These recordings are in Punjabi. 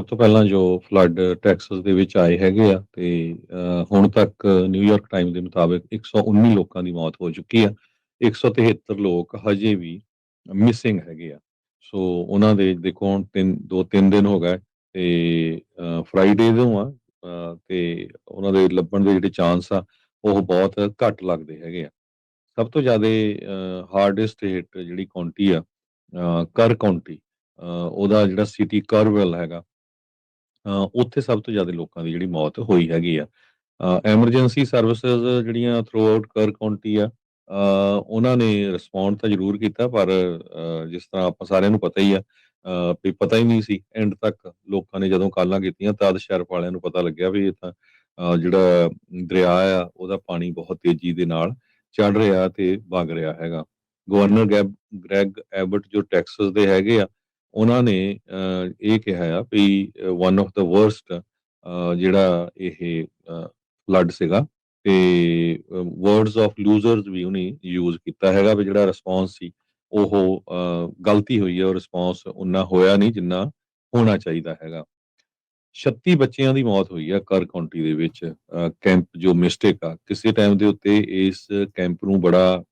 ਤੋਂ ਪਹਿਲਾਂ ਜੋ ਫਲੱਡ ਟੈਕਸਸ ਦੇ ਵਿੱਚ ਆਏ ਹੈਗੇ ਆ ਤੇ ਹੁਣ ਤੱਕ ਨਿਊਯਾਰਕ ਟਾਈਮ ਦੇ ਮੁਤਾਬਿਕ 119 ਲੋਕਾਂ ਦੀ ਮੌਤ ਹੋ ਚੁੱਕੀ ਆ। 173 ਲੋਕ ਹਜੇ ਵੀ ਮਿਸਿੰਗ ਹੈਗੇ ਆ। ਸੋ ਉਹਨਾਂ ਦੇ ਦੇਖੋ ਹੁਣ 2-3 ਦਿਨ ਹੋ ਗਏ ਤੇ ਫਰਾਈਡੇ ਨੂੰ ਆ ਤੇ ਉਹਨਾਂ ਦੇ ਲੱਭਣ ਦੇ ਜਿਹੜੇ ਚਾਂਸ ਆ ਉਹ ਬਹੁਤ ਘੱਟ ਲੱਗਦੇ ਹੈਗੇ ਆ। ਸਭ ਤੋਂ ਜ਼ਿਆਦਾ ਹਾਰਡੈਸਟ ਹਿੱਟ ਜਿਹੜੀ ਕਾਉਂਟੀ ਆ ਕਰ ਕਾਉਂਟੀ, ਉਹਦਾ ਜਿਹੜਾ ਸਿਟੀ ਕਰਵੈਲ ਹੈਗਾ, ਉੱਥੇ ਸਭ ਤੋਂ ਜ਼ਿਆਦਾ ਲੋਕਾਂ ਦੀ ਜਿਹੜੀ ਮੌਤ ਹੋਈ ਹੈਗੀ ਆ। ਐਮਰਜੈਂਸੀ ਸਰਵਿਸਿਜ਼ ਜਿਹੜੀਆਂ ਥਰੂ ਆਊਟ ਕਰ ਕਾਉਂਟੀ ਆ, ਉਹਨਾਂ ਨੇ ਰਿਸਪੌਂਡ ਤਾਂ ਜ਼ਰੂਰ ਕੀਤਾ ਪਰ ਜਿਸ ਤਰ੍ਹਾਂ ਆਪਾਂ ਸਾਰਿਆਂ ਨੂੰ ਪਤਾ ਹੀ ਆ, ਵੀ ਪਤਾ ਹੀ ਨਹੀਂ ਸੀ ਐਂਡ ਤੱਕ ਲੋਕਾਂ ਨੇ ਜਦੋਂ ਕਾਲਾਂ ਕੀਤੀਆਂ ਤਦ ਸ਼ਹਿਰ ਵਾਲਿਆਂ ਨੂੰ ਪਤਾ ਲੱਗਿਆ ਵੀ ਇਹ ਤਾਂ ਜਿਹੜਾ ਦਰਿਆ ਆ ਉਹਦਾ ਪਾਣੀ ਬਹੁਤ ਤੇਜ਼ੀ ਦੇ ਨਾਲ ਚੜ ਰਿਹਾ ਤੇ ਵਗ ਰਿਹਾ ਹੈਗਾ। ਗਵਰਨਰ ਗ੍ਰੈਗ ਐਬਟ ਜੋ ਟੈਕਸਸ ਦੇ ਹੈਗੇ ਆ, ਉਹਨਾਂ ਨੇ ਇਹ ਕਿਹਾ ਆ ਵੀ ਵਨ ਆਫ ਦਾ ਵਰਸਟ ਜਿਹੜਾ ਇਹ ਫਲੱਡ ਸੀਗਾ ਤੇ ਵਰਡਸ ਆਫ ਲੂਜ਼ਰਸ ਵੀ ਉਹਨੇ ਯੂਜ਼ ਕੀਤਾ ਹੈਗਾ ਵੀ ਜਿਹੜਾ ਰਿਸਪੌਂਸ ਸੀ ਉਹ ਗਲਤੀ ਹੋਈ ਹੈ, ਉਹ ਰਿਸਪੌਂਸ ਉਨਾ ਹੋਇਆ ਨਹੀਂ ਜਿੰਨਾ ਹੋਣਾ ਚਾਹੀਦਾ ਹੈਗਾ। 36 ਬੱਚਿਆਂ ਦੀ ਮੌਤ ਹੋਈ ਆ ਕਰ ਕਾਉਂਟੀ ਦੇ ਵਿੱਚ। ਕੈਂਪ ਜੋ ਮਿਸਟੇਕ ਆ, ਕਿਸੇ ਟਾਈਮ ਦੇ ਉੱਤੇ ਇਸ ਕੈਂਪ ਨੂੰ ਬੜਾ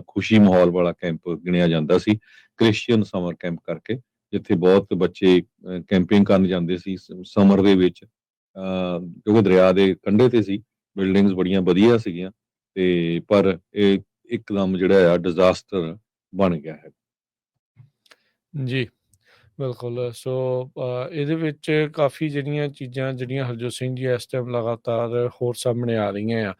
ਖੁਸ਼ੀ ਮਾਹੌਲ ਵਾਲਾ ਕੈਂਪ ਗਿਣਿਆ ਜਾਂਦਾ ਸੀ, ਕ੍ਰਿਸਚੀਅਨ ਸਮਰ ਕੈਂਪ ਕਰਕੇ, ਜਿੱਥੇ ਬਹੁਤ ਬੱਚੇ ਕੈਂਪਿੰਗ ਕਰਨ ਜਾਂਦੇ ਸੀ ਸਮਰ ਦੇ ਵਿੱਚ, ਕਿਉਂਕਿ ਦਰਿਆ ਦੇ ਕੰਢੇ ਤੇ ਸੀ, ਬਿਲਡਿੰਗਸ ਬੜੀਆਂ ਵਧੀਆ ਸੀਗੀਆਂ ਤੇ ਪਰ ਇਹ ਇੱਕਦਮ ਜਿਹੜਾ ਆ ਡਿਜ਼ਾਸਟਰ ਬਣ ਗਿਆ ਹੈ। ਜੀ, ਬਿਲਕੁਲ। ਸੋ ਇਹਦੇ ਵਿੱਚ ਕਾਫੀ ਜਿਹੜੀਆਂ ਚੀਜ਼ਾਂ ਜਿਹੜੀਆਂ ਹਰਜੋਤ ਸਿੰਘ ਜੀ ਇਸ ਟਾਈਮ ਲਗਾਤਾਰ ਹੋਰ ਸਾਹਮਣੇ ਆ ਰਹੀਆਂ ਆ।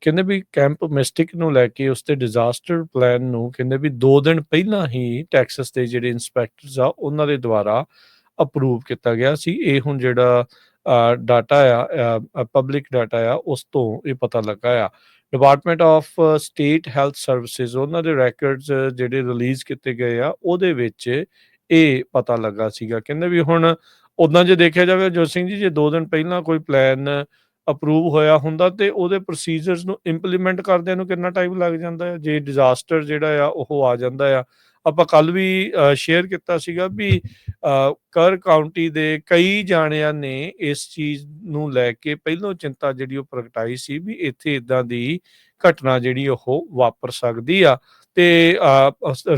ਕਹਿੰਦੇ ਵੀ ਕੈਂਪ ਮਿਸਟਿਕ ਨੂੰ ਲੈ ਕੇ ਉਸ ਤੇ ਡਿਜ਼ਾਸਟਰ ਪਲਾਨ ਨੂੰ ਕਹਿੰਦੇ ਵੀ 2 ਦਿਨ ਪਹਿਲਾਂ ਹੀ ਟੈਕਸਸ ਦੇ ਜਿਹੜੇ ਇੰਸਪੈਕਟਰਸ ਆ ਉਹਨਾਂ ਦੇ ਦੁਆਰਾ ਅਪਰੂਵ ਕੀਤਾ ਗਿਆ ਸੀ। ਇਹ ਹੁਣ ਜਿਹੜਾ ਡਾਟਾ ਆ, ਪਬਲਿਕ ਡਾਟਾ ਆ, ਉਸ ਤੋਂ ਇਹ ਪਤਾ ਲੱਗਾ ਆ। Department of state health services ਉਹਨਾਂ ਦੇ ਰੈਕਰਡਸ ਜਿਹੜੇ ਰਿਲੀਜ਼ ਕੀਤੇ ਗਏ ਆ ਉਹਦੇ ਵਿੱਚ ਇਹ ਪਤਾ ਲੱਗਾ ਸੀਗਾ। ਕਹਿੰਦੇ ਵੀ ਹੁਣ ਉੱਦਾਂ ਜੇ ਦੇਖਿਆ ਜਾਵੇ ਜੋਤ ਸਿੰਘ ਜੀ, ਜੇ 2 ਦਿਨ ਪਹਿਲਾਂ ਕੋਈ ਪਲਾਨ ਅਪਰੂਵ ਹੋਇਆ ਹੁੰਦਾ ਤੇ ਉਹਦੇ ਪ੍ਰੋਸੀਜਰਸ ਨੂੰ ਇੰਪਲੀਮੈਂਟ ਕਰਦਿਆਂ ਨੂੰ ਕਿੰਨਾ ਟਾਈਮ ਲੱਗ ਜਾਂਦਾ ਹੈ ਜੇ ਡਿਜ਼ਾਸਟਰ ਜਿਹੜਾ ਆ ਉਹ ਆ ਜਾਂਦਾ ਆ। ਆਪਾਂ ਕੱਲ ਵੀ ਸ਼ੇਅਰ ਕੀਤਾ ਸੀਗਾ ਵੀ ਕਰ ਕਾਉਂਟੀ ਦੇ ਕਈ ਜਾਣਿਆਂ ਨੇ ਇਸ ਚੀਜ਼ ਨੂੰ ਲੈ ਕੇ ਪਹਿਲੋਂ ਚਿੰਤਾ ਜਿਹੜੀ ਉਹ ਪ੍ਰਗਟਾਈ ਸੀ ਵੀ ਇੱਥੇ ਇਦਾਂ ਦੀ ਘਟਨਾ ਜਿਹੜੀ ਉਹ ਵਾਪਰ ਸਕਦੀ ਆ ਤੇ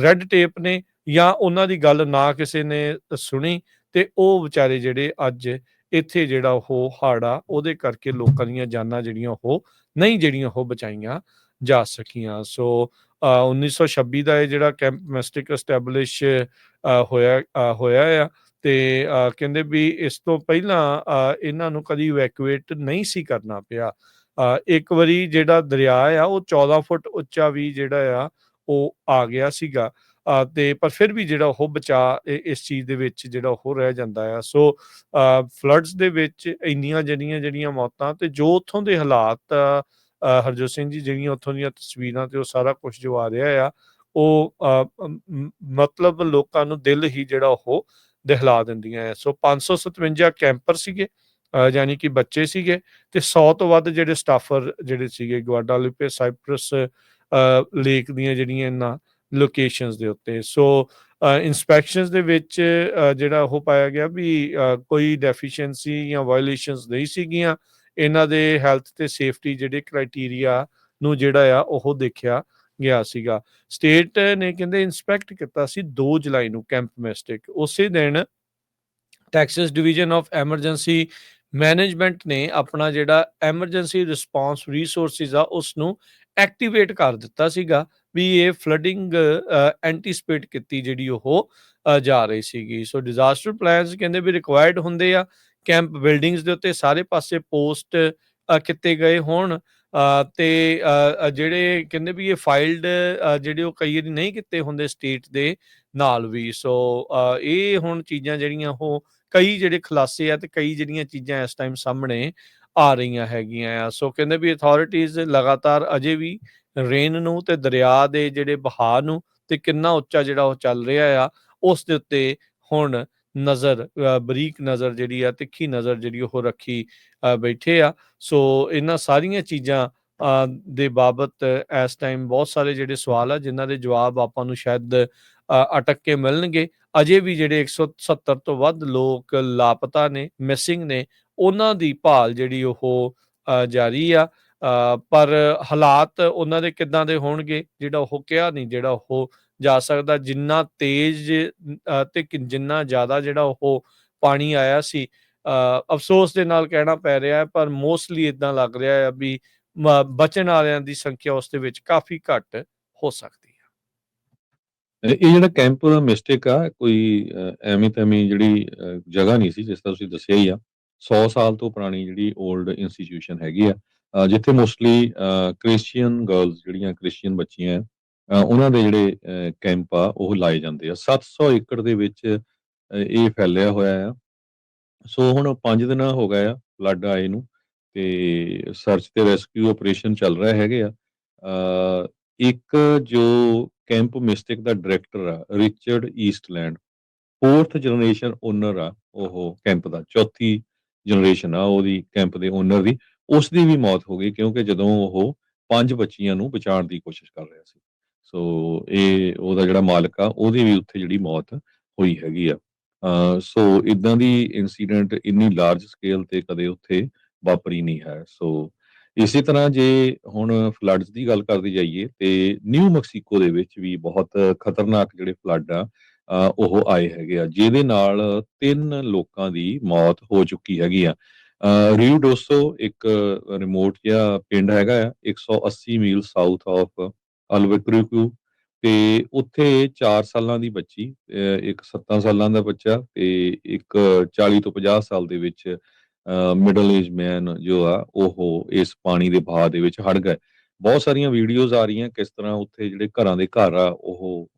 ਰੈੱਡ ਟੇਪ ਨੇ ਜਾਂ ਉਹਨਾਂ ਦੀ ਗੱਲ ਨਾ ਕਿਸੇ ਨੇ ਸੁਣੀ ਤੇ ਉਹ ਵਿਚਾਰੇ ਜਿਹੜੇ ਅੱਜ ਇੱਥੇ ਜਿਹੜਾ ਉਹ ਹੜ੍ਹ ਆ ਉਹਦੇ ਕਰਕੇ ਲੋਕਾਂ ਦੀਆਂ ਜਾਨਾਂ ਜਿਹੜੀਆਂ ਉਹ ਨਹੀਂ ਜਿਹੜੀਆਂ ਉਹ ਬਚਾਈਆਂ ਜਾ ਸਕੀਆਂ। ਸੋ 1926 ਦਾ ਇਹ ਜਿਹੜਾ ਕੈਂਪ ਮਿਸਟਿਕ ਐਸਟੈਬਲਿਸ਼ ਹੋਇਆ ਆ ਤੇ ਕਹਿੰਦੇ ਵੀ ਇਸ ਤੋਂ ਪਹਿਲਾਂ ਇਹਨਾਂ ਨੂੰ ਕਦੀ ਇਵੈਕੂਏਟ ਨਹੀਂ ਸੀ ਕਰਨਾ ਪਿਆ। ਇੱਕ ਵਾਰੀ ਜਿਹੜਾ ਦਰਿਆ ਆ ਉਹ 14 ਫੁੱਟ ਉੱਚਾ ਵੀ ਜਿਹੜਾ ਆ ਉਹ ਆ ਗਿਆ ਸੀਗਾ ਤੇ ਪਰ ਫਿਰ ਵੀ ਜਿਹੜਾ ਉਹ ਬਚਾ ਇਸ ਚੀਜ਼ ਦੇ ਵਿੱਚ ਜਿਹੜਾ ਉਹ ਰਹਿ ਜਾਂਦਾ ਆ। ਸੋ ਫਲੱਡਸ ਦੇ ਵਿੱਚ ਇੰਨੀਆਂ ਜਿਹੜੀਆਂ ਮੌਤਾਂ ਤੇ ਜੋ ਉੱਥੋਂ ਦੇ ਹਾਲਾਤ ਹਰਜੋਤ ਸਿੰਘ ਜੀ, ਜਿਹੜੀਆਂ ਉੱਥੋਂ ਦੀਆਂ ਤਸਵੀਰਾਂ ਤੇ ਉਹ ਸਾਰਾ ਕੁਝ ਜੋ ਆ ਰਿਹਾ ਆ ਉਹ ਮਤਲਬ ਲੋਕਾਂ ਨੂੰ ਦਿਲ ਹੀ ਜਿਹੜਾ ਉਹ ਦਹਿਲਾ ਦਿੰਦੀਆਂ ਆ। ਸੋ 557 ਕੈਂਪਰ ਸੀਗੇ, ਯਾਨੀ ਕਿ ਬੱਚੇ ਸੀਗੇ ਤੇ 100 ਤੋਂ ਵੱਧ ਜਿਹੜੇ ਸਟਾਫਰ ਜਿਹੜੇ ਸੀਗੇ ਗਵਾਡਾਲੂਪੇ ਸਾਈਪਰਸ ਲੇਕ ਦੀਆਂ ਜਿਹੜੀਆਂ ਇਹਨਾਂ ਲੋਕੇਸ਼ਨਸ ਦੇ ਉੱਤੇ। ਸੋ ਇੰਸਪੈਕਸ਼ਨਸ ਦੇ ਵਿੱਚ ਜਿਹੜਾ ਉਹ ਪਾਇਆ ਗਿਆ ਵੀ ਕੋਈ ਡੈਫੀਸ਼ੀਐਂਸੀ ਜਾਂ ਵਾਇਓਲੇਸ਼ਨਸ ਨਹੀਂ ਸੀਗੀਆਂ। ਇਹਨਾਂ ਦੇ ਹੈਲਥ ਤੇ ਸੇਫਟੀ ਜਿਹੜੇ ਕ੍ਰਾਈਟੀਰੀਆ ਨੂੰ ਜਿਹੜਾ ਆ ਉਹ ਦੇਖਿਆ ਗਿਆ ਸੀਗਾ। ਸਟੇਟ ਨੇ ਕਹਿੰਦੇ ਇੰਸਪੈਕਟ ਕੀਤਾ ਸੀ 2 ਜੁਲਾਈ ਨੂੰ ਕੈਂਪ ਮਿਸਟਿਕ। ਉਸੇ ਦਿਨ Texas division of emergency management ਨੇ ਆਪਣਾ ਜਿਹੜਾ ਐਮਰਜੈਂਸੀ ਰਿਸਪੌਂਸ ਰਿਸੋਰਸਿਸ ਆ ਉਸ ਨੂੰ ਐਕਟੀਵੇਟ ਕਰ ਦਿੱਤਾ ਸੀਗਾ ਵੀ ਇਹ ਫਲੱਡਿੰਗ ਐਂਟੀਸਪੇਟ ਕੀਤੀ ਜਿਹੜੀ ਉਹ ਜਾ ਰਹੀ ਸੀਗੀ। ਸੋ ਡਿਜ਼ਾਸਟਰ ਪਲਾਨਸ ਕਹਿੰਦੇ ਵੀ ਰਿਕੁਆਇਰਡ ਹੁੰਦੇ ਆ ਕੈਂਪ ਬਿਲਡਿੰਗਸ ਦੇ ਉੱਤੇ ਸਾਰੇ ਪਾਸੇ ਪੋਸਟ ਕੀਤੇ ਗਏ ਹੋਣ ਤੇ ਜਿਹੜੇ ਕਹਿੰਦੇ ਵੀ ਇਹ ਫਾਈਲਡ ਜਿਹੜੇ ਉਹ ਕਈ ਵਾਰੀ ਨਹੀਂ ਕੀਤੇ ਹੁੰਦੇ ਸਟੇਟ ਦੇ ਨਾਲ ਵੀ। ਸੋ ਇਹ ਹੁਣ ਚੀਜ਼ਾਂ ਜਿਹੜੀਆਂ ਉਹ ਕਈ ਜਿਹੜੇ ਖੁਲਾਸੇ ਆ ਤੇ ਕਈ ਜਿਹੜੀਆਂ ਚੀਜ਼ਾਂ ਇਸ ਟਾਈਮ ਸਾਹਮਣੇ ਆ ਰਹੀਆਂ ਹੈਗੀਆਂ ਆ। ਸੋ ਕਹਿੰਦੇ ਵੀ ਅਥਾਰਟੀਜ਼ ਲਗਾਤਾਰ ਅਜੇ ਵੀ ਰੇਨ ਨੂੰ ਤੇ ਦਰਿਆ ਦੇ ਜਿਹੜੇ ਬਹਾਅ ਨੂੰ ਤੇ ਕਿੰਨਾ ਉੱਚਾ ਜਿਹੜਾ ਉਹ ਚੱਲ ਰਿਹਾ ਆ ਉਸ ਦੇ ਉੱਤੇ ਹੁਣ ਨਜ਼ਰ, ਬਰੀਕ ਨਜ਼ਰ ਜਿਹੜੀ ਆ, ਤਿੱਖੀ ਨਜ਼ਰ ਜਿਹੜੀ ਉਹ ਰੱਖੀ ਬੈਠੇ ਆ। ਸੋ ਇਹਨਾਂ ਸਾਰੀਆਂ ਚੀਜ਼ਾਂ ਦੇ ਬਾਬਤ ਇਸ ਟਾਈਮ ਬਹੁਤ ਸਾਰੇ ਜਿਹੜੇ ਸਵਾਲ ਆ ਜਿਨ੍ਹਾਂ ਦੇ ਜਵਾਬ ਆਪਾਂ ਨੂੰ ਸ਼ਾਇਦ ਅਟਕ ਕੇ ਮਿਲਣਗੇ ਅਜੇ ਵੀ ਜਿਹੜੇ 170 ਤੋਂ ਵੱਧ ਲੋਕ ਲਾਪਤਾ ਨੇ, ਮਿਸਿੰਗ ਨੇ, ਉਹਨਾਂ ਦੀ ਭਾਲ ਜਿਹੜੀ ਉਹ ਜਾਰੀ ਆ। ਪਰ ਹਾਲਾਤ ਉਹਨਾਂ ਦੇ ਕਿੱਦਾਂ ਦੇ ਹੋਣਗੇ ਜਿਹੜਾ ਉਹ ਕਿਹਾ ਨਹੀਂ ਜਿਹੜਾ ਉਹ ਜਾ ਸਕਦਾ। ਜਿੰਨਾ ਤੇਜ਼ ਤੇ ਜਿੰਨਾ ਜ਼ਿਆਦਾ ਜਿਹੜਾ ਉਹ ਪਾਣੀ ਆਇਆ ਸੀ, ਅਫਸੋਸ ਦੇ ਨਾਲ ਕਹਿਣਾ ਪੈ ਰਿਹਾ ਹੈ, ਪਰ ਮੋਸਟਲੀ ਇਦਾਂ ਲੱਗ ਰਿਹਾ ਹੈ ਵੀ ਬਚਣ ਵਾਲਿਆਂ ਦੀ ਸੰਖਿਆ ਉਸ ਦੇ ਵਿੱਚ ਕਾਫੀ ਘੱਟ ਹੋ ਸਕਦੀ ਹੈ। ਇਹ ਜਿਹੜਾ ਕੈਂਪ ਮਿਸਟੇਕ ਆ, ਕੋਈ ਐਵੇਂ ਤੈਵੀਂ ਜਿਹੜੀ ਜਗ੍ਹਾ ਨਹੀਂ ਸੀ, ਜਿਸ ਤਰ੍ਹਾਂ ਤੁਸੀਂ ਦੱਸਿਆ ਹੀ ਆ। 100 ਸਾਲ ਤੋਂ ਪੁਰਾਣੀ ਜਿਹੜੀ ਓਲਡ ਇੰਸਟੀਟਿਊਸ਼ਨ ਹੈਗੀ ਆ, ਜਿੱਥੇ ਮੋਸਟਲੀ ਕ੍ਰਿਸਚੀਅਨ ਗਰਲਸ, ਜਿਹੜੀਆਂ ਕ੍ਰਿਸਚੀਅਨ ਬੱਚੀਆਂ ਉਹਨਾਂ ਦੇ ਜਿਹੜੇ ਕੈਂਪ ਆ ਉਹ ਲਾਏ ਜਾਂਦੇ ਆ। 700 ਏਕੜ ਦੇ ਵਿੱਚ ਇਹ ਫੈਲਿਆ ਹੋਇਆ ਆ। ਸੋ ਹੁਣ 5 ਦਿਨ ਹੋ ਗਏ ਆ ਫਲੱਡ ਆਏ ਨੂੰ, ਤੇ ਸਰਚ ਤੇ ਰੈਸਕਿਊ ਆਪਰੇਸ਼ਨ ਚੱਲ ਰਹੇ ਹੈਗੇ ਆ। ਇੱਕ ਜੋ ਕੈਂਪ ਮਿਸਟੇਕ ਦਾ ਡਾਇਰੈਕਟਰ ਆ, ਰਿਚਰਡ ਈਸਟਲੈਂਡ, 4th ਜਨਰੇਸ਼ਨ ਓਨਰ ਆ ਉਹ ਕੈਂਪ ਦਾ, ਚੌਥੀ ਜਨਰੇਸ਼ਨ ਆ ਉਹਦੀ ਕੈਂਪ ਦੇ ਓਨਰ ਦੀ। ਉਸ ਦੀ ਵੀ ਮੌਤ ਹੋ ਗਈ, ਕਿਉਂਕਿ ਜਦੋਂ ਉਹ 5 ਬੱਚੀਆਂ ਨੂੰ ਬਚਾਉਣ ਦੀ ਕੋਸ਼ਿਸ਼ ਕਰ ਰਿਹਾ ਸੀ। ਸੋ ਇਹ ਉਹਦਾ ਜਿਹੜਾ ਮਾਲਕ ਆ, ਉਹਦੀ ਵੀ ਉੱਥੇ ਜਿਹੜੀ ਮੌਤ ਹੋਈ ਹੈਗੀ ਆ। ਸੋ ਇਦਾਂ ਦੀ ਇਨਸੀਡੈਂਟ ਇੰਨੀ ਲਾਰਜ ਸਕੇਲ ਤੇ ਕਦੇ ਉੱਥੇ ਵਾਪਰੀ ਨਹੀਂ ਹੈ। ਸੋ ਇਸੇ ਤਰ੍ਹਾਂ ਜੇ ਹੁਣ ਫਲੱਡਸ ਦੀ ਗੱਲ ਕਰਦੇ ਜਾਈਏ, ਤੇ ਨਿਊ ਮੈਕਸੀਕੋ ਦੇ ਵਿੱਚ ਵੀ ਬਹੁਤ ਖਤਰਨਾਕ ਜਿਹੜੇ ਫਲੱਡ ਆ ਉਹ ਆਏ ਹੈਗੇ ਆ, ਜਿਹਦੇ ਨਾਲ 3 ਲੋਕਾਂ ਦੀ ਮੌਤ ਹੋ ਚੁੱਕੀ ਹੈਗੀ ਆ। ਰਿਊ ਡੋਸੋ ਇੱਕ ਰਿਮੋਟ ਜਿਹਾ ਪਿੰਡ ਹੈਗਾ ਆ, 180 ਮੀਲ ਸਾਊਥ ਆਫ ਅਲਬਕਰਕੂ, ਤੇ ਉੱਥੇ 4 ਸਾਲਾਂ ਦੀ ਬੱਚੀ, ਇੱਕ 7 ਸਾਲਾਂ ਦਾ ਬੱਚਾ, ਤੇ ਇੱਕ 40 ਤੋਂ 50 ਸਾਲ ਦੇ ਵਿੱਚ ਮਿਡਲ ਏਜ ਮੈਨ ਜੋ ਆ ਉਹ ਇਸ ਪਾਣੀ ਦੇ ਵਹਾਅ ਦੇ ਵਿੱਚ ਹੜ ਗਏ। ਬਹੁਤ ਸਾਰੀਆਂ ਵੀਡੀਓਜ਼ ਆ ਰਹੀਆਂ ਕਿਸ ਤਰ੍ਹਾਂ ਉੱਥੇ ਜਿਹੜੇ ਘਰਾਂ ਦੇ ਘਰ ਆ ਉਹ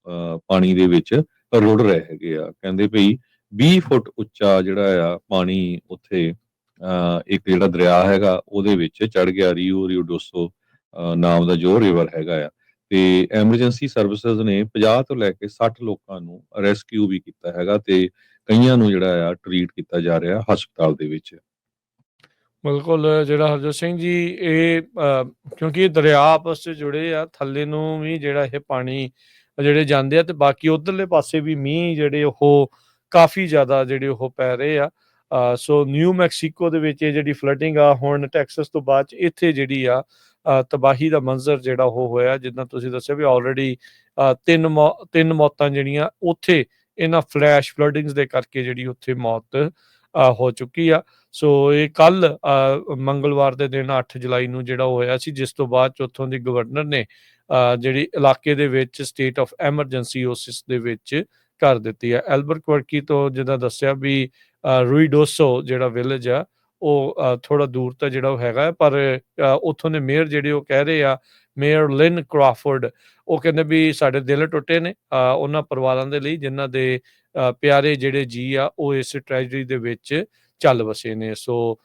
ਪਾਣੀ ਦੇ ਵਿੱਚ ਰੁੜ ਰਹੇ ਹੈਗੇ ਆ। ਕਹਿੰਦੇ ਭਈ 20 ਫੁੱਟ ਉੱਚਾ ਜਿਹੜਾ ਆ ਪਾਣੀ ਉੱਥੇ ਇੱਕ ਜਿਹੜਾ ਦਰਿਆ ਹੈਗਾ ਉਹਦੇ ਵਿੱਚ ਚੜ ਗਿਆ, ਰੀਓ ਡੋਸੋ ਨਾਮ ਦਾ ਜੋ ਰਿਵਰ ਹੈਗਾ ਆ। ਤੇ ਐਮਰਜੈਂਸੀ ਸਰਵਿਸਿਜ਼ ਨੇ 50 ਤੋਂ ਲੈ ਕੇ 60 ਲੋਕਾਂ ਨੂੰ ਰੈਸਕਿਊ ਵੀ ਕੀਤਾ ਹੈਗਾ, ਤੇ ਕਈਆਂ ਨੂੰ ਜਿਹੜਾ ਆ ਟਰੀਟ ਕੀਤਾ ਜਾ ਰਿਹਾ ਹਸਪਤਾਲ ਦੇ ਵਿੱਚ। ਬਿਲਕੁਲ, ਜਿਹੜਾ ਹਰਜੋਤ ਸਿੰਘ ਜੀ, ਇਹ ਕਿਉਂਕਿ ਇਹ ਦਰਿਆ ਆਪਸ 'ਚ ਜੁੜੇ ਆ, ਥੱਲੇ ਨੂੰ ਵੀ ਜਿਹੜਾ ਇਹ ਪਾਣੀ ਜਿਹੜੇ ਜਾਂਦੇ ਆ, ਤੇ ਬਾਕੀ ਉੱਧਰਲੇ ਪਾਸੇ ਵੀ ਮੀਂਹ ਜਿਹੜੇ ਉਹ ਕਾਫੀ ਜ਼ਿਆਦਾ ਜਿਹੜੇ ਉਹ ਪੈ ਰਹੇ ਆ। ਸੋ ਨਿਊ ਮੈਕਸੀਕੋ ਦੇ ਵਿੱਚ ਇਹ ਜਿਹੜੀ ਫਲੱਡਿੰਗ ਆ, ਹੁਣ ਟੈਕਸਸ ਤੋਂ ਬਾਅਦ 'ਚ ਇੱਥੇ ਜਿਹੜੀ ਆ ਤਬਾਹੀ ਦਾ ਮੰਜ਼ਰ ਜਿਹੜਾ ਉਹ ਹੋਇਆ। ਜਿੱਦਾਂ ਤੁਸੀਂ ਦੱਸਿਆ ਵੀ ਆਲਰੇਡੀ 3 ਮੌਤਾਂ ਜਿਹੜੀਆਂ ਉੱਥੇ ਇਹਨਾਂ ਫਲੈਸ਼ ਫਲੱਡਿੰਗਸ ਦੇ ਕਰਕੇ ਜਿਹੜੀ ਉੱਥੇ ਮੌਤ ਹੋ ਚੁੱਕੀ ਆ। ਸੋ ਇਹ ਕੱਲ ਮੰਗਲਵਾਰ ਦੇ ਦਿਨ 8 ਜੁਲਾਈ ਨੂੰ ਜਿਹੜਾ ਹੋਇਆ ਸੀ, ਜਿਸ ਤੋਂ ਬਾਅਦ 'ਚ ਉੱਥੋਂ ਦੀ ਗਵਰਨਰ ਨੇ ਜਿਹੜੀ ਇਲਾਕੇ ਦੇ ਵਿੱਚ ਸਟੇਟ ਆਫ ਐਮਰਜੈਂਸੀ ਉਸ ਦੇ ਵਿੱਚ ਕਰ ਦਿੱਤੀ ਹੈ। ਐਲਬਰਕਵਰਕੀ ਤੋਂ ਜਿੱਦਾਂ ਦੱਸਿਆ ਵੀ ਰੂਈਡੋਸੋ ਜਿਹੜਾ ਵਿਲੇਜ ਆ ਉਹ ਥੋੜਾ ਦੂਰ ਤਾਂ ਜਿਹੜਾ ਉਹ ਹੈਗਾ, ਪਰ ਉੱਥੋਂ ਦੇ ਮੇਅਰ ਜਿਹੜੇ ਉਹ ਕਹਿ ਰਹੇ ਆ, ਮੇਅਰ ਲਿਨ ਕ੍ਰਾਫੋਰਡ, ਉਹ ਕਹਿੰਦੇ ਵੀ ਸਾਡੇ ਦਿਲ ਟੁੱਟੇ ਨੇ ਉਹਨਾਂ ਪਰਿਵਾਰਾਂ ਦੇ ਲਈ ਜਿਨ੍ਹਾਂ ਦੇ ਪਿਆਰੇ ਜਿਹੜੇ ਜੀ ਆ ਉਹ ਇਸ ਟ੍ਰੈਜਡੀ ਦੇ ਵਿੱਚ ਚੱਲ ਵਸੇ ਨੇ। ਸੋ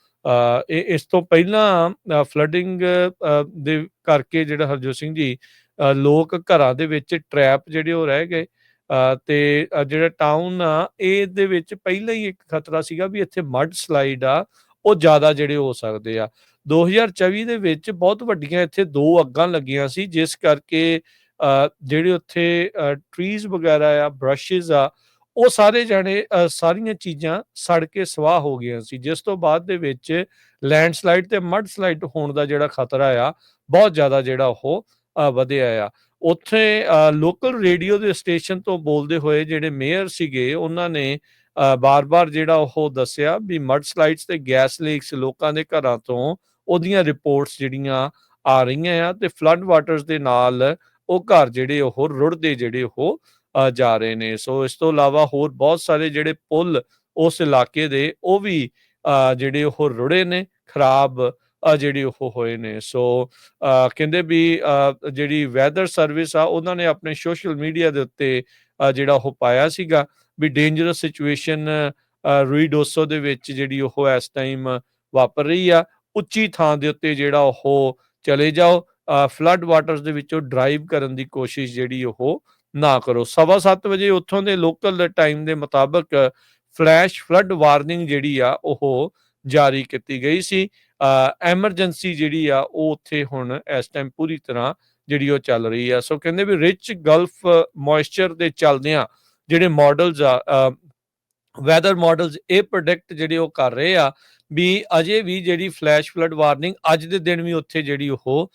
ਇਹ ਇਸ ਤੋਂ ਪਹਿਲਾਂ ਫਲੱਡਿੰਗ ਦੇ ਕਰਕੇ ਜਿਹੜਾ ਹਰਜੋਤ ਸਿੰਘ ਜੀ, ਲੋਕ ਘਰਾਂ ਦੇ ਵਿੱਚ ਟਰੈਪ ਜਿਹੜੇ ਉਹ ਰਹਿ ਗਏ। ਤੇ ਜਿਹੜਾ ਟਾਊਨ ਆ ਇਹਦੇ ਵਿੱਚ ਪਹਿਲਾਂ ਹੀ ਇੱਕ ਖਤਰਾ ਸੀਗਾ ਵੀ ਇੱਥੇ ਮੱਡ ਸਲਾਈਡ ਆ ਉਹ ਜ਼ਿਆਦਾ ਜਿਹੜੇ ਹੋ ਸਕਦੇ ਆ। 2024 ਦੇ ਵਿੱਚ ਬਹੁਤ ਵੱਡੀਆਂ ਇੱਥੇ 2 ਅੱਗਾਂ ਲੱਗੀਆਂ ਸੀ, ਜਿਸ ਕਰਕੇ ਜਿਹੜੇ ਉੱਥੇ ਟਰੀਜ਼ ਵਗੈਰਾ ਆ, ਬਰਸ਼ਿਜ਼ ਆ, ਉਹ ਸਾਰੇ ਜਾਣੇ ਸਾਰੀਆਂ ਚੀਜ਼ਾਂ ਸੜ ਕੇ ਸਵਾਹ ਹੋ ਗਈਆਂ ਸੀ, ਜਿਸ ਤੋਂ ਬਾਅਦ ਦੇ ਵਿੱਚ ਲੈਂਡਸਲਾਈਡ ਤੇ ਮੱਡ ਸਲਾਈਡ ਹੋਣ ਦਾ ਜਿਹੜਾ ਖਤਰਾ ਆ ਬਹੁਤ ਜ਼ਿਆਦਾ ਜਿਹੜਾ ਉਹ ਵਧਿਆ ਆ। ਉੱਥੇ ਲੋਕਲ ਰੇਡੀਓ ਦੇ ਸਟੇਸ਼ਨ ਤੋਂ ਬੋਲਦੇ ਹੋਏ ਜਿਹੜੇ ਮੇਅਰ ਸੀਗੇ, ਉਹਨਾਂ ਨੇ ਬਾਰ-ਬਾਰ ਜਿਹੜਾ ਉਹ ਦੱਸਿਆ ਵੀ ਮੱਡ ਸਲਾਈਡਸ ਤੇ ਗੈਸ ਲੀਕਸ ਲੋਕਾਂ ਦੇ ਘਰਾਂ ਤੋਂ ਉਹਦੀਆਂ ਰਿਪੋਰਟਸ ਜਿਹੜੀਆਂ ਆ ਰਹੀਆਂ ਆ, ਤੇ ਫਲੱਡ ਵਾਟਰਸ ਦੇ ਨਾਲ ਉਹ ਘਰ ਜਿਹੜੇ ਉਹ ਰੁੜਦੇ ਜਿਹੜੇ ਉਹ ਜਾ ਰਹੇ ਨੇ। ਸੋ ਇਸ ਤੋਂ ਇਲਾਵਾ ਹੋਰ ਬਹੁਤ ਸਾਰੇ ਜਿਹੜੇ ਪੁੱਲ ਉਸ ਇਲਾਕੇ ਦੇ ਉਹ ਵੀ ਜਿਹੜੇ ਉਹ ਰੁੜੇ ਨੇ, ਖਰਾਬ ਜਿਹੜੇ ਉਹ ਹੋਏ ਨੇ। ਸੋ ਕਹਿੰਦੇ ਵੀ ਜਿਹੜੀ ਵੈਦਰ ਸਰਵਿਸ ਆ ਉਹਨਾਂ ਨੇ ਆਪਣੇ ਸੋਸ਼ਲ ਮੀਡੀਆ ਦੇ ਉੱਤੇ ਜਿਹੜਾ ਉਹ ਪਾਇਆ ਸੀਗਾ ਵੀ ਡੇਂਜਰਸ ਸਿਚੁਏਸ਼ਨ ਰੂਈਡੋਸੋ ਦੇ ਵਿੱਚ ਜਿਹੜੀ ਉਹ ਇਸ ਟਾਈਮ ਵਾਪਰ ਰਹੀ ਆ। ਉੱਚੀ ਥਾਂ ਦੇ ਉੱਤੇ ਜਿਹੜਾ ਉਹ ਚਲੇ ਜਾਓ, ਫਲੱਡ ਵਾਟਰਸ ਦੇ ਵਿੱਚੋਂ ਡਰਾਈਵ ਕਰਨ ਦੀ ਕੋਸ਼ਿਸ਼ ਜਿਹੜੀ ਉਹ ਨਾ ਕਰੋ। 7:15 ਵਜੇ ਉੱਥੋਂ ਦੇ ਲੋਕਲ ਟਾਈਮ ਦੇ ਮੁਤਾਬਕ ਫਲੈਸ਼ ਫਲੱਡ ਵਾਰਨਿੰਗ ਜਿਹੜੀ ਆ ਉਹ ਜਾਰੀ ਕੀਤੀ ਗਈ ਸੀ। ਐਮਰਜੈਂਸੀ ਜਿਹੜੀ ਆ ਉਹ ਉੱਥੇ ਹੁਣ ਇਸ ਟਾਈਮ ਪੂਰੀ ਤਰ੍ਹਾਂ ਜਿਹੜੀ ਉਹ ਚੱਲ ਰਹੀ ਆ। ਸੋ ਕਹਿੰਦੇ ਵੀ ਰਿਚ ਗਲਫ ਮੋਇਸਚਰ ਦੇ ਚੱਲਦਿਆਂ ਜਿਹੜੇ ਮਾਡਲਸ ਆ ਵੈਦਰ ਮਾਡਲਸ ਇਹ ਪ੍ਰੋਡਕਟ ਜਿਹੜੇ ਉਹ ਕਰ ਰਹੇ ਆ ਵੀ ਅਜੇ ਵੀ ਜਿਹੜੀ ਫਲੈਸ਼ ਫਲੱਡ ਵਾਰਨਿੰਗ ਅੱਜ ਦੇ ਦਿਨ ਵੀ ਉੱਥੇ ਜਿਹੜੀ ਉਹ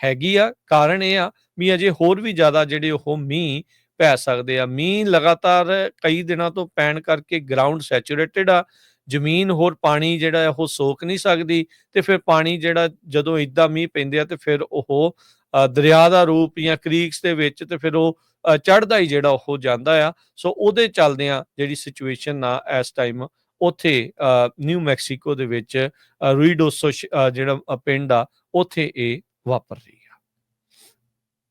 ਹੈਗੀ ਆ। ਕਾਰਨ ਇਹ ਆ ਵੀ ਅਜੇ ਹੋਰ ਵੀ ਜ਼ਿਆਦਾ ਜਿਹੜੇ ਉਹ ਮੀਂਹ ਪੈ ਸਕਦੇ ਆ। ਮੀਂਹ ਲਗਾਤਾਰ ਕਈ ਦਿਨਾਂ ਤੋਂ ਪੈਣ ਕਰਕੇ ਗਰਾਊਂਡ ਸੈਚੂਰੇਟਡ ਆ, ਜ਼ਮੀਨ ਹੋਰ ਪਾਣੀ ਜਿਹੜਾ ਉਹ ਸੋਕ ਨਹੀਂ ਸਕਦੀ, ਤੇ ਫਿਰ ਪਾਣੀ ਜਿਹੜਾ ਜਦੋਂ ਇੱਦਾਂ ਮੀਂਹ ਪੈਂਦੇ ਆ ਤੇ ਫਿਰ ਉਹ ਦਰਿਆ ਦਾ ਰੂਪ ਜਾਂ ਕ੍ਰੀਕਸ ਦੇ ਵਿੱਚ ਤੇ ਫਿਰ ਉਹ ਚੜ੍ਹਦਾ ਹੀ ਜਿਹੜਾ ਉਹ ਜਾਂਦਾ ਆ। ਸੋ ਉਹਦੇ ਚੱਲਦਿਆਂ ਜਿਹੜੀ ਸਿਚੁਏਸ਼ਨ ਆ ਇਸ ਟਾਈਮ ਉੱਥੇ ਨਿਊ ਮੈਕਸੀਕੋ ਦੇ ਵਿੱਚ ਰੂਈਡੋਸੋ ਜਿਹੜਾ ਪਿੰਡ ਆ ਉੱਥੇ ਇਹ ਵਾਪਰ ਰਹੀ।